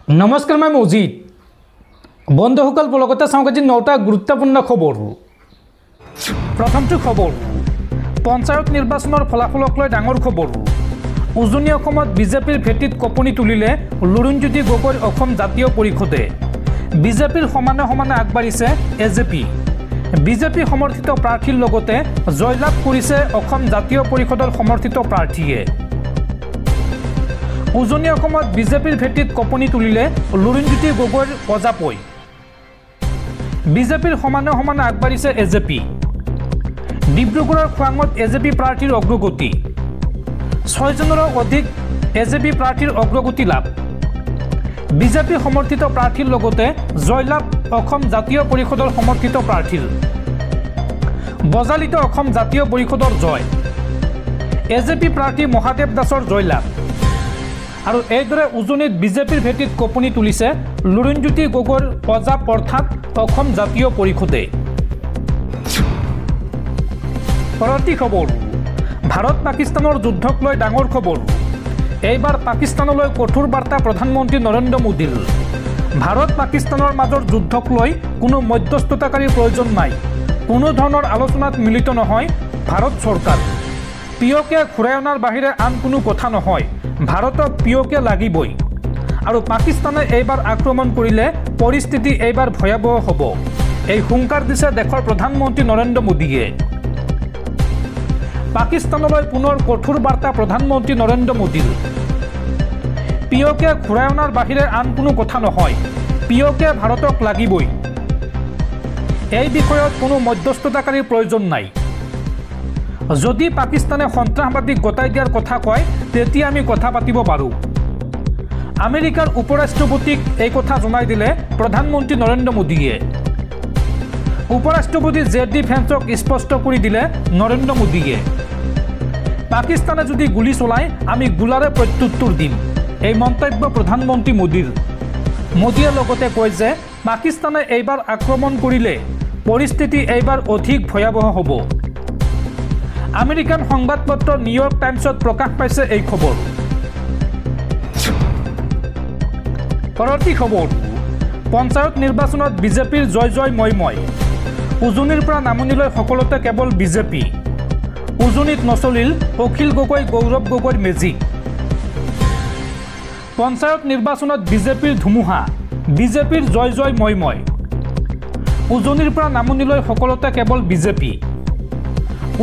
नमस्कार मैं मौजिद बंधुসকল पुलकते सामकाजी 9টা গুৰুত্বপূৰ্ণ খবৰ। প্ৰথমটো খবৰ পঞ্চায়ত নিৰ্বাচনৰ ফলাফলক লৈ ডাঙৰ খবৰ। উজনি অসমত বিজেপিৰ ভেটিত কপনি তুলিলে লুৰুণজ্যোতি গগৈৰ অসম জাতীয় পৰিষদে। বিজেপিৰ সমানে সমানে আগবাঢ়িছে এজেপি। বিজেপি সমৰ্থিত প্ৰাৰ্থীৰ লগতে জয়লাভ কৰিছে অসম জাতীয় পৰিষদৰ সমৰ্থিত প্ৰাৰ্থীয়ে। উজনি অসমত বিজেপিৰ ভেটিত কপনি তুলিলে লুৰুণজ্যোতি গগৈৰ প্ৰজাপই। বিজেপিৰ সমানে সমানে আগবাঢ়িছে এজেপি। ডিব্ৰুগড়ৰ খোৱাঙত এজেপি প্ৰাৰ্থীৰ অগ্ৰগতি। 6জনৰো অধিক এজেপি প্ৰাৰ্থীৰ অগ্ৰগতি লাভ। বিজেপি সমৰ্থিত প্ৰাৰ্থীৰ লগতে জয়লাভ অসম জাতীয় পৰিষদৰ সমৰ্থিত প্ৰাৰ্থীৰ। বজালিত অসম জাতীয় পৰিষদৰ জয়। এজেপি প্ৰাৰ্থী মহাদেৱ দাসৰ জয়লাভ। আৰু এইদৰে উজনিত বিজেপিৰ ভেটিত কপনি তুলিছে লুৰুণজ্যোতি গগৈৰ প্ৰজাপ অৰ্থাৎ অসম জাতীয় পৰিষদে। পৰৱৰ্তী খবৰ ভাৰত পাকিস্তানৰ যুদ্ধক লৈ ডাঙৰ খবৰ। এইবাৰ পাকিস্তানলৈ কঠোৰ বাৰ্তা প্ৰধানমন্ত্ৰী নৰেন্দ্ৰ মোদীৰ। ভাৰত পাকিস্তানৰ মাজৰ যুদ্ধক লৈ কোনো মধ্যস্থতাকাৰীৰ প্ৰয়োজন নাই। কোনো ধৰণৰ আলোচনাত মিলিত নহয় ভাৰত চৰকাৰ। পিঅ'কে ঘূৰাই অনাৰ বাহিৰে আন কোনো কথা নহয়। ভাৰতক পিঅ'কে লাগিবই। আৰু পাকিস্তানে এইবাৰ আক্ৰমণ কৰিলে পৰিস্থিতি এইবাৰ ভয়াৱহ হ'ব। এই হুংকাৰ দিছে দেশৰ প্ৰধানমন্ত্ৰী নৰেন্দ্ৰ মোদীয়ে। পাকিস্তানলৈ পুনৰ কঠোৰ বাৰ্তা প্ৰধানমন্ত্ৰী নৰেন্দ্ৰ মোদীৰ। পিঅ'কে ঘূৰাই অনাৰ বাহিৰে আন কোনো কথা নহয়। পিঅ'কে ভাৰতক লাগিবই। এই বিষয়ত কোনো মধ্যস্থতাকাৰীৰ প্ৰয়োজন নাই। যদি পাকিস্তানে সন্ত্ৰাসবাদীক গতাই দিয়াৰ কথা কয় তেতিয়া আমি কথা পাতিব পাৰোঁ। আমেৰিকাৰ উপৰাষ্ট্ৰপতিক এই কথা জনাই দিলে প্ৰধানমন্ত্ৰী নৰেন্দ্ৰ মোদীয়ে। উপৰাষ্ট্ৰপতি জে.ডি. ভেন্সক স্পষ্ট কৰি দিলে নৰেন্দ্ৰ মোদীয়ে। পাকিস্তানে যদি গুলী চলায় আমি গোলাৰে প্ৰত্যুত্তৰ দিম। এই মন্তব্য প্ৰধানমন্ত্ৰী মোদীৰ। মোদীয়ে লগতে কয় যে পাকিস্তানে এইবাৰ আক্ৰমণ কৰিলে পৰিস্থিতি এইবাৰ অধিক ভয়াৱহ হ'ব। আমেৰিকান সংবাদপত্ৰ নিউয়ৰ্ক টাইমছত প্ৰকাশ পাইছে এই খবৰ। পৰৱৰ্তী খবৰ পঞ্চায়ত নিৰ্বাচনত বিজেপিৰ জয় জয় মই মই। উজনিৰ পৰা নামনিলৈ সকলোতে কেৱল বিজেপি। উজনিত নচলিল অখিল গগৈ গৌৰৱ গগৈৰ মেজিক। পঞ্চায়ত নিৰ্বাচনত বিজেপিৰ ধুমুহা। বিজেপিৰ জয় জয় মই মই। উজনিৰ পৰা নামনিলৈ সকলোতে কেৱল বিজেপি।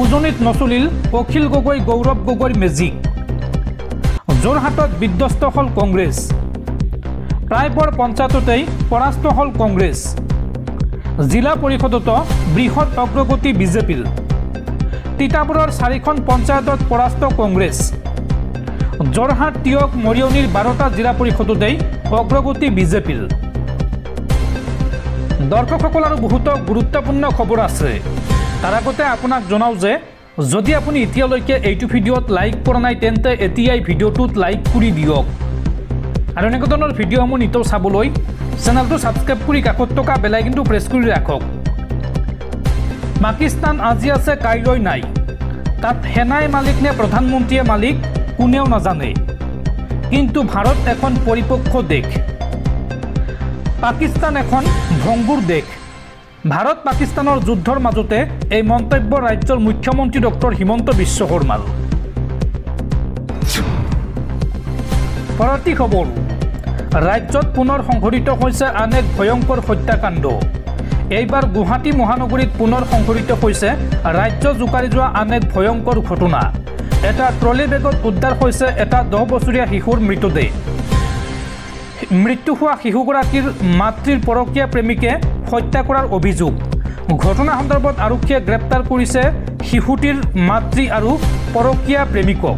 উজনিত নচলিল অখিল গগৈ গৌৰৱ গগৈৰ মেজিক। যোৰহাটত বিধ্বস্ত হ'ল কংগ্ৰেছ। প্ৰায়বোৰ পঞ্চায়ততেই পৰাস্ত হ'ল কংগ্ৰেছ। জিলা পৰিষদতো বৃহৎ অগ্ৰগতি বিজেপিৰ। তিতাবৰৰ 4খন পঞ্চায়তত পৰাস্ত কংগ্ৰেছ। যোৰহাট টিয়ক মৰিয়নিৰ 12টা জিলা পৰিষদতেই অগ্ৰগতি বিজেপিৰ। দৰ্শকসকল আৰু বহুতো গুৰুত্বপূৰ্ণ খবৰ আছে। তাৰ আগতে আপোনাক জনাওঁ যে যদি আপুনি এতিয়ালৈকে এইটো ভিডিঅ'ত লাইক কৰা নাই তেন্তে এতিয়াই ভিডিঅ'টোত লাইক কৰি দিয়ক। আৰু এনেকুৱা ধৰণৰ ভিডিঅ'সমূহ নিতৌ চাবলৈ চেনেলটো ছাবস্ক্ৰাইব কৰি কাষত থকা বেল আইকনটো প্ৰেছ কৰি ৰাখক। পাকিস্তান আজি আছে কাইলৈ নাই। তাত সেনাই মালিক নে প্ৰধানমন্ত্ৰীয়ে মালিক কোনেও নাজানে। কিন্তু ভাৰত এখন পৰিপক্ষ দেশ। পাকিস্তান এখন ভংগুৰ দেশ। ভাৰত পাকিস্তানৰ যুদ্ধৰ মাজতে এই মন্তব্য ৰাজ্যৰ মুখ্যমন্ত্ৰী ডক্টৰ হিমন্ত বিশ্ব শৰ্মাৰ। পৰৱৰ্তী খবৰ ৰাজ্যত পুনৰ সংঘটিত হৈছে আন এক ভয়ংকৰ হত্যাকাণ্ড। এইবাৰ গুৱাহাটী মহানগৰীত পুনৰ সংঘটিত হৈছে ৰাজ্য জোকাৰি যোৱা আন এক ভয়ংকৰ ঘটনা। এটা ট্ৰলি বেগত উদ্ধাৰ হৈছে এটা 10 বছৰীয়া শিশুৰ মৃতদেহ। মৃত্যু হোৱা শিশুগৰাকীৰ মাতৃৰ পৰকীয়া প্ৰেমিকে হত্যা কৰাৰ অভিযোগ। ঘটনা সন্দৰ্ভত আৰক্ষীয়ে গ্ৰেপ্তাৰ কৰিছে শিশুটিৰ মাতৃ আৰু পৰকীয়া প্ৰেমিকক।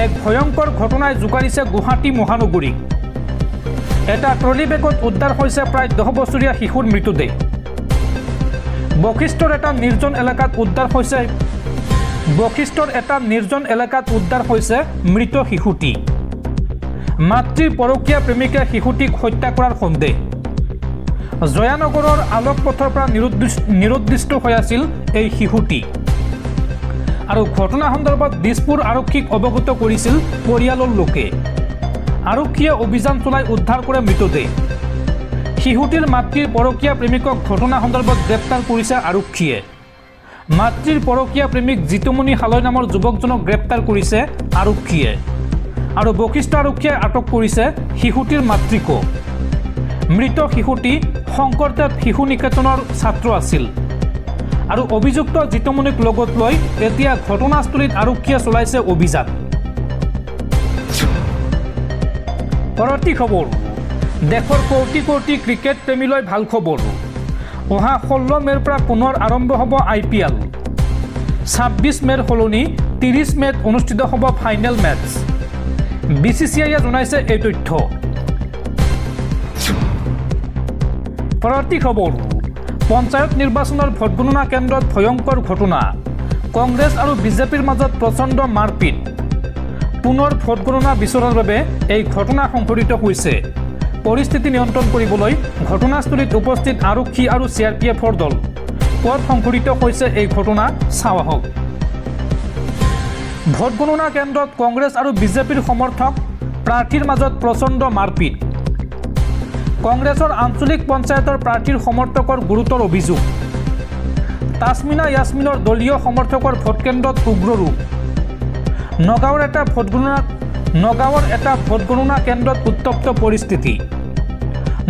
এক ভয়ংকৰ ঘটনাই জোকাৰিছে গুৱাহাটী মহানগৰীক। এটা ট্ৰলি বেগত উদ্ধাৰ হৈছে প্ৰায় 10 বছৰীয়া শিশুৰ মৃতদেহ। বশিষ্ঠৰ এটা নিৰ্জন এলেকাত উদ্ধাৰ হৈছে মৃত শিশুটি। মাতৃৰ পৰকীয়া প্ৰেমিকে শিশুটিক হত্যা কৰাৰ সন্দেহ। জয়ানগৰৰ আলোক পথৰ পৰা নিৰুদ্দিষ্ট হৈ আছিল এই শিশুটি। আৰু ঘটনা সন্দৰ্ভত দিছপুৰ আৰক্ষীক অৱগত কৰিছিল পৰিয়ালৰ লোকে। আৰক্ষীয়ে অভিযান চলাই উদ্ধাৰ কৰে মৃতদেহ শিশুটিৰ মাতৃৰ পৰকীয়া প্ৰেমিকক ঘটনা সন্দৰ্ভত গ্ৰেপ্তাৰ কৰিছে আৰক্ষীয়ে মাতৃৰ পৰকীয়া প্ৰেমিক জিতুমণি হালৈ নামৰ যুৱকজনক গ্ৰেপ্তাৰ কৰিছে আৰক্ষীয়ে আৰু বশিষ্ঠ আৰক্ষীয়ে আটক কৰিছে শিশুটিৰ মাতৃকো মৃত শিশুটি শংকৰদেৱ শিশু নিকেতনৰ ছাত্ৰ আছিল আৰু অভিযুক্ত জিতুমণিক লগত লৈ এতিয়া ঘটনাস্থলীত আৰক্ষীয়ে চলাইছে অভিযান পৰৱৰ্তী খবৰ দেশৰ কোটি কোটি ক্ৰিকেট প্ৰেমীলৈ ভাল খবৰ অহা 16 মেৰ পৰা পুনৰ আৰম্ভ হ'ব IPL 26 মেৰ সলনি 30 মেত অনুষ্ঠিত হ'ব ফাইনেল মেচ BCCIয়ে জনাইছে এই তথ্য পৰৱৰ্তী খবৰ পঞ্চায়ত নিৰ্বাচনৰ ভোট গণনা কেন্দ্ৰত ভয়ংকৰ ঘটনা কংগ্ৰেছ আৰু বিজেপিৰ মাজত প্ৰচণ্ড মাৰপিট পুনৰ ভোট গণনা বিচৰাৰ বাবে এই ঘটনা সংঘটিত হৈছে পৰিস্থিতি নিয়ন্ত্ৰণ কৰিবলৈ ঘটনাস্থলীত উপস্থিত আৰক্ষী আৰু CRPFৰ দল ক'ত সংঘটিত হৈছে এই ঘটনা চাওঁ আহক ভোট গণনা কেন্দ্ৰত কংগ্ৰেছ আৰু বিজেপিৰ সমৰ্থক প্ৰাৰ্থীৰ মাজত প্ৰচণ্ড মাৰপিট কংগ্ৰেছৰ আঞ্চলিক পঞ্চায়তৰ প্ৰাৰ্থীৰ সমৰ্থকৰ গুৰুতৰ অভিযোগ তাছমিনা ইয়াছমিনৰ দলীয় সমৰ্থকৰ ভোট কেন্দ্ৰত উগ্ৰ ৰূপ নগাঁৱৰ এটা ভোট গণনা কেন্দ্ৰত উত্তপ্ত পৰিস্থিতি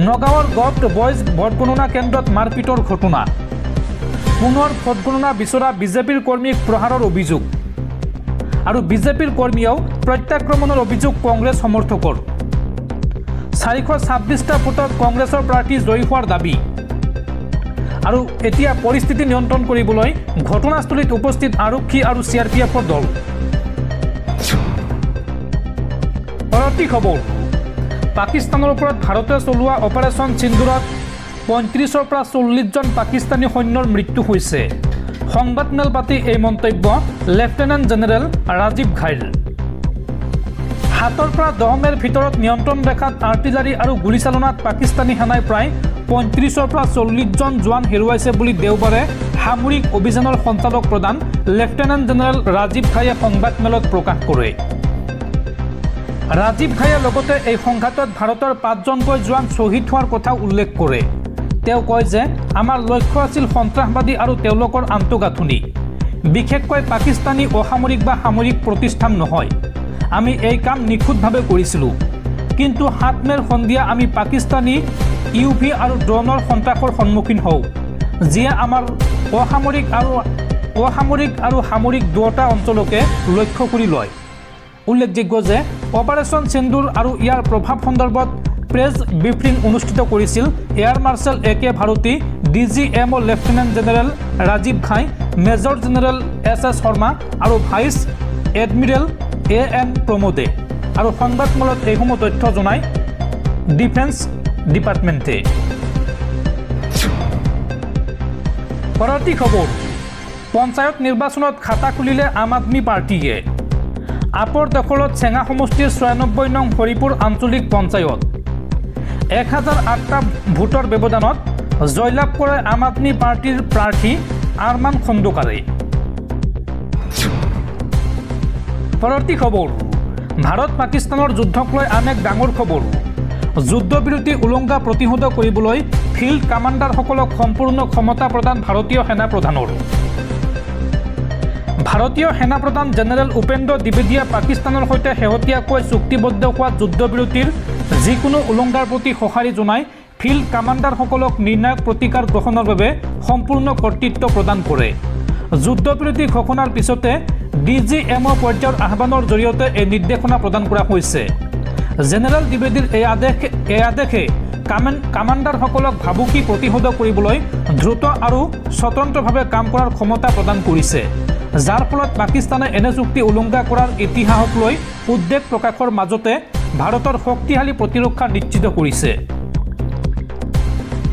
নগাঁৱৰ গভট বয়জ ভোট গণনা কেন্দ্ৰত মাৰপিটৰ ঘটনা পুনৰ ভোট গণনা বিচৰা বিজেপিৰ কৰ্মীক প্ৰহাৰৰ অভিযোগ আৰু বিজেপিৰ কৰ্মীয়েও প্ৰত্যাক্ৰমণৰ অভিযোগ কংগ্ৰেছ সমৰ্থকৰ 426টা ভোটত কংগ্ৰেছৰ প্ৰাৰ্থী জয়ী হোৱাৰ দাবী আৰু এতিয়া পৰিস্থিতি নিয়ন্ত্ৰণ কৰিবলৈ ঘটনাস্থলীত উপস্থিত আৰক্ষী আৰু CRPFৰ দল পৰৱৰ্তী খবৰ পাকিস্তানৰ ওপৰত ভাৰতে চলোৱা অপাৰেশ্যন সিন্দুৰত 35ৰ পৰা 40 জন পাকিস্তানী সৈন্যৰ মৃত্যু হৈছে সংবাদমেল পাতি এই মন্তব্য লেফটেনেণ্ট জেনেৰেল ৰাজীৱ ঘাইৰ 7ৰ পৰা 10 মেৰ ভিতৰত নিয়ন্ত্ৰণ ৰেখাত আৰ্টিলাৰী আৰু গুলীচালনাত পাকিস্তানী সেনাই প্ৰায় 35ৰ পৰা 40 জন জোৱান হেৰুৱাইছে বুলি দেওবাৰে সামৰিক অভিযানৰ সঞ্চালক প্ৰধান লেফটেনেণ্ট জেনেৰেল ৰাজীৱ ঘাইয়ে সংবাদমেলত প্ৰকাশ কৰে ৰাজীৱ ঘাইয়ে লগতে এই সংঘাতত ভাৰতৰ 5জনকৈ জোৱান শ্বহীদ হোৱাৰ কথা উল্লেখ কৰে তেওঁ কয় যে আমাৰ লক্ষ্য আছিল সন্ত্ৰাসবাদী আৰু তেওঁলোকৰ আন্তঃগাঁথনি বিশেষকৈ পাকিস্তানী অসামৰিক বা সামৰিক প্ৰতিষ্ঠান নহয় আমি এই কাম নিখুঁতভাৱে কৰিছিলোঁ কিন্তু 7 মেৰ সন্ধিয়া আমি পাকিস্তানী UV আৰু ড্ৰোনৰ সন্ত্ৰাসৰ সন্মুখীন হওঁ যিয়ে আমাৰ অসামৰিক আৰু সামৰিক দুয়োটা অঞ্চলকে লক্ষ্য কৰি লয় উল্লেখযোগ্য যে অপাৰেশ্যন সিন্দুৰ আৰু ইয়াৰ প্ৰভাৱ সন্দৰ্ভত প্ৰেছ ব্ৰিফিং অনুষ্ঠিত কৰিছিল air marshal AK Bharti DGMO lieutenant general Rajiv Ghai major general SS Sharma আৰু ভাইচ এডমিৰেল AM প্ৰমোদে আৰু সংবাদমেলত এইসমূহ তথ্য জনাই ডিফেন্স ডিপাৰ্টমেণ্টে পৰৱৰ্তী খবৰ পঞ্চায়ত নিৰ্বাচনত খাতা খুলিলে আম আদমি পাৰ্টিয়ে আপৰ দখলত চেঙা সমষ্টিৰ 96 নং হৰিপুৰ আঞ্চলিক পঞ্চায়ত 1008টা ভোটৰ ব্যৱধানত জয়লাভ কৰে আম আদমি পাৰ্টিৰ প্ৰাৰ্থী আৰমান খন্দকাৰে পৰৱৰ্তী খবৰ ভাৰত পাকিস্তানৰ যুদ্ধক লৈ আন এক ডাঙৰ খবৰ যুদ্ধবিৰতি উলংঘা প্ৰতিহত কৰিবলৈ ফিল্ড কামাণ্ডাৰসকলক সম্পূৰ্ণ ক্ষমতা প্ৰদান ভাৰতীয় সেনা প্ৰধানৰ ভাৰতীয় সেনা প্ৰধান জেনেৰেল উপেন্দ্ৰ দ্বিবেদীয়ে পাকিস্তানৰ সৈতে শেহতীয়াকৈ চুক্তিবদ্ধ হোৱা যুদ্ধবিৰতিৰ যিকোনো উলংঘাৰ প্ৰতি সঁহাৰি জনাই ফিল্ড কামাণ্ডাৰসকলক নিৰ্ণায়ক প্ৰতিকাৰ গ্ৰহণৰ বাবে সম্পূৰ্ণ কৰ্তৃত্ব প্ৰদান কৰে যুদ্ধবিৰতি ঘোষণাৰ পিছতে DGMO পৰ্যায়ৰ আহ্বানৰ জৰিয়তে এই নিৰ্দেশনা প্ৰদান কৰা হৈছে জেনেৰেল দ্বিবেদীৰ এই আদেশে কামাণ্ডাৰসকলক ভাবুকি প্ৰতিহত কৰিবলৈ দ্ৰুত আৰু স্বতন্ত্ৰভাৱে কাম কৰাৰ ক্ষমতা প্ৰদান কৰিছে যাৰ ফলত পাকিস্তানে এনে চুক্তি উলংঘা কৰাৰ ইতিহাসক লৈ উদ্বেগ প্ৰকাশৰ মাজতে ভাৰতৰ শক্তিশালী প্ৰতিৰক্ষা নিশ্চিত কৰিছে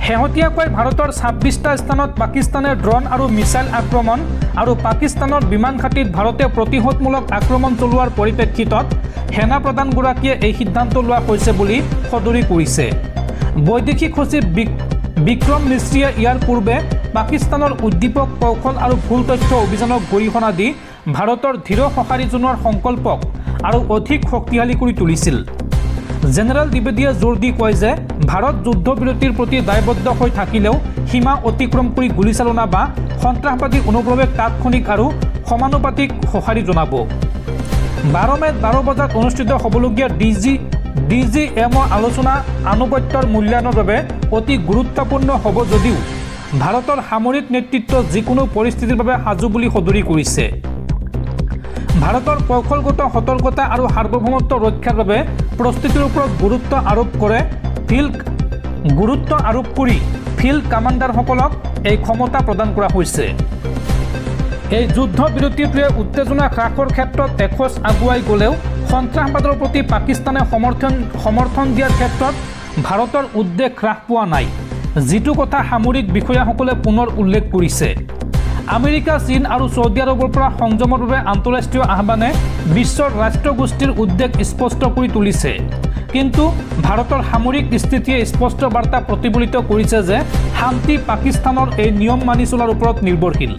শেহতীয়াকৈ ভাৰতৰ 26টা স্থানত পাকিস্তানে ড্ৰোন আৰু মিছাইল আক্ৰমণ আৰু পাকিস্তানৰ বিমান ঘাটিত ভাৰতে প্ৰতিহতমূলক আক্ৰমণ চলোৱাৰ পৰিপ্ৰেক্ষিতত সেনা প্ৰধানগৰাকীয়ে এই সিদ্ধান্ত লোৱা হৈছে বুলি সদৰি কৰিছে বৈদেশিক সচিব বিক্ৰম মিশ্ৰীয়ে ইয়াৰ পূৰ্বে পাকিস্তানৰ উদ্দীপক কৌশল আৰু ভুল তথ্য অভিযানক গৰিহণা দি ভাৰতৰ ধীৰ সঁহাৰি জনোৱাৰ সংকল্পক আৰু অধিক শক্তিশালী কৰি তুলিছিল জেনেৰেল দ্বিবেদীয়ে জোৰ দি কয় যে ভাৰত যুদ্ধবিৰতিৰ প্ৰতি দায়বদ্ধ হৈ থাকিলেও সীমা অতিক্ৰম কৰি গুলীচালনা বা সন্ত্ৰাসবাদীৰ অনুপ্ৰৱেশ তাৎক্ষণিক আৰু সমানুপাতিক সঁহাৰি জনাব। 12 মে'ত 12 বজাত অনুষ্ঠিত হ'বলগীয়া DGM আলোচনা আনুগত্যৰ মূল্যায়নৰ বাবে অতি গুৰুত্বপূৰ্ণ হ'ব যদিও ভাৰতৰ সামৰিক নেতৃত্ব যিকোনো পৰিস্থিতিৰ বাবে সাজু বুলি সদৰি কৰিছে। ভাৰতৰ কৌশলগত সতৰ্কতা আৰু সাৰ্বভৌমত্ব ৰক্ষাৰ বাবে প্ৰস্তুতিৰ ওপৰত গুৰুত্ব আৰোপ কৰি ফিল্ড কামাণ্ডাৰসকলক এই ক্ষমতা প্ৰদান কৰা হৈছে। এই যুদ্ধবিৰতিটোৱে উত্তেজনা হ্ৰাসৰ ক্ষেত্ৰত এখোজ আগুৱাই গ'লেও সন্ত্ৰাসবাদৰ প্ৰতি পাকিস্তানে সমৰ্থন দিয়াৰ ক্ষেত্ৰত ভাৰতৰ উদ্বেগ হ্ৰাস পোৱা নাই, যিটো কথা সামৰিক বিষয়াসকলে পুনৰ উল্লেখ কৰিছে। আমেৰিকা, চীন আৰু ছৌদি আৰবৰ পৰা সংযমৰ বাবে আন্তঃৰাষ্ট্ৰীয় আহ্বানে বিশ্বৰ ৰাষ্ট্ৰগোষ্ঠীৰ উদ্বেগ স্পষ্ট কৰি তুলিছে। কিন্তু ভাৰতৰ সামৰিক স্থিতিয়ে স্পষ্ট বাৰ্তা প্ৰতিফলিত কৰিছে যে শান্তি পাকিস্তানৰ এই নিয়ম মানি চলাৰ ওপৰত নিৰ্ভৰশীল।